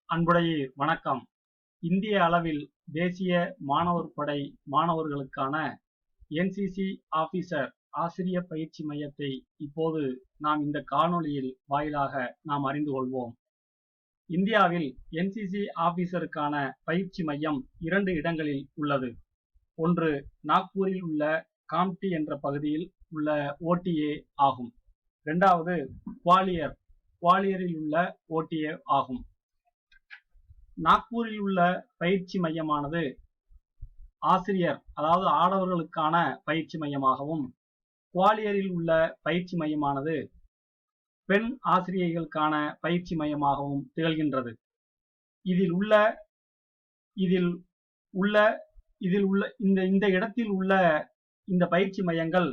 அன்புடைய வணக்கம். இந்திய அளவில் தேசிய மாணவர் படை மாணவர்களுக்கான என்சிசி ஆபீசர் ஆசிரியர் பயிற்சி மையத்தை இப்போது நாம் இந்த காணொளியில் வாயிலாக நாம் அறிந்து கொள்வோம். இந்தியாவில் என்சிசி ஆபீசருக்கான பயிற்சி மையம் 2 இடங்களில் உள்ளது. ஒன்று நாக்பூரில் உள்ள காம்டி என்ற பகுதியில் உள்ள ஓடிஏ ஆகும். இரண்டாவது குவாலியரில் உள்ள ஓடிஏ ஆகும். நாக்பூரில் உள்ள பயிற்சி மையமானது ஆசிரியர் அதாவது ஆடவர்களுக்கான பயிற்சி மையமாகவும், குவாலியரில் உள்ள பயிற்சி மையமானது பெண் ஆசிரியர்களுக்கான பயிற்சி மையமாகவும் திகழ்கின்றது. இந்த இடத்தில் உள்ள இந்த பயிற்சி மையங்கள்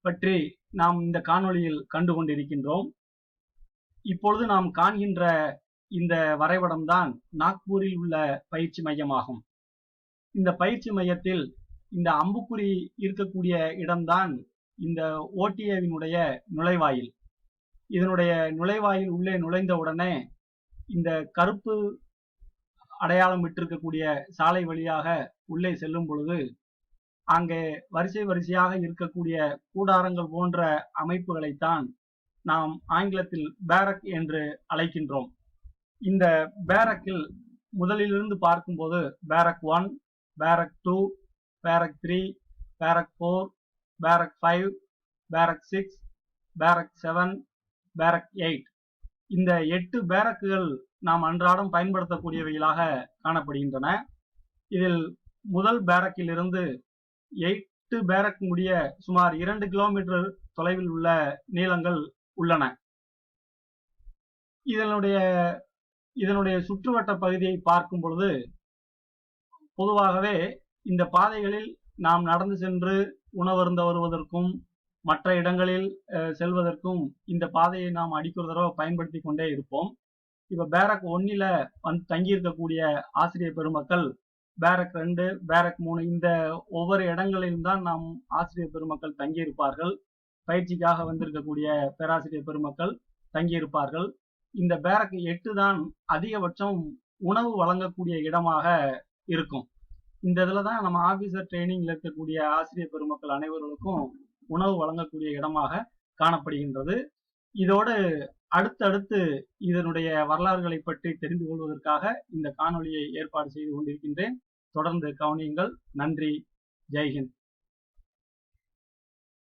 பற்றி நாம் இந்த காணொளியில் கண்டு கொண்டிருக்கின்றோம். இப்பொழுது நாம் காண்கின்ற இந்த வரைபடம் தான் நாக்பூரில் உள்ள பயிற்சி மையமாகும். இந்த பயிற்சி மையத்தில் இந்த அம்புக்குறி இருக்கக்கூடிய இடம்தான் இந்த ஓடிஏவினுடைய நுழைவாயில். இதனுடைய நுழைவாயில் உள்ளே நுழைந்தவுடனே இந்த கருப்பு அடையாளம் விட்டிருக்கக்கூடிய சாலை வழியாக உள்ளே செல்லும் பொழுது அங்கே வரிசையாக இருக்கக்கூடிய கூடாரங்கள் போன்ற அமைப்புகளைத்தான் நாம் ஆங்கிலத்தில் பேரக் என்று அழைக்கின்றோம். இந்த பேரக்கில் முதலிலிருந்து பார்க்கும்போது பேரக் 1, பேரக் 2, பேரக் 3, பேரக் 4, பேரக் 5, பேரக் 6, பேரக் 7, பேரக் 8 இந்த 8 பேரக்குகள் நாம் அன்றாடம் பயன்படுத்தக்கூடியவைகளாக காணப்படுகின்றன. இதில் முதல் பேரக்கில் இருந்து 8 பேரக் முடிய சுமார் 2 கிலோமீட்டர் தொலைவில் உள்ள நீளங்கள் உள்ளன. இதனுடைய சுற்றுவட்ட பகுதியை பார்க்கும் பொழுது பொதுவாகவே இந்த பாதைகளில் நாம் நடந்து சென்று உணவருந்த வருவதற்கும் மற்ற இடங்களில் செல்வதற்கும் இந்த பாதையை நாம் அடிக்கொரு தடவை பயன்படுத்தி கொண்டே இருப்போம். இப்ப பேரக் 1ல வந்து தங்கியிருக்கக்கூடிய ஆசிரியர் பெருமக்கள் பேரக் 2, பேரக் 3 இந்த ஒவ்வொரு இடங்களிலும் தான் நாம் ஆசிரியர் பெருமக்கள் தங்கியிருப்பார்கள். பயிற்சிக்காக வந்திருக்கக்கூடிய பேராசிரியர் பெருமக்கள் தங்கியிருப்பார்கள். இந்த பேரக் 8 தான் அதிகபட்சம் உணவு வழங்கக்கூடிய இடமாக இருக்கும். இந்த இதுல தான் நம்ம ஆபீசர் ட்ரைனிங்ல இருக்கக்கூடிய ஆசிரியர் பெருமக்கள் அனைவர்களுக்கும் உணவு வழங்கக்கூடிய இடமாக காணப்படுகின்றது. இதோடு அடுத்தடுத்து இதனுடைய வரலாறுகளை பற்றி தெரிந்து கொள்வதற்காக இந்த காணொளியை ஏற்பாடு செய்து கொண்டிருக்கின்றேன். தொடர்ந்து கவனியுங்கள். நன்றி. ஜெய்ஹிந்த்.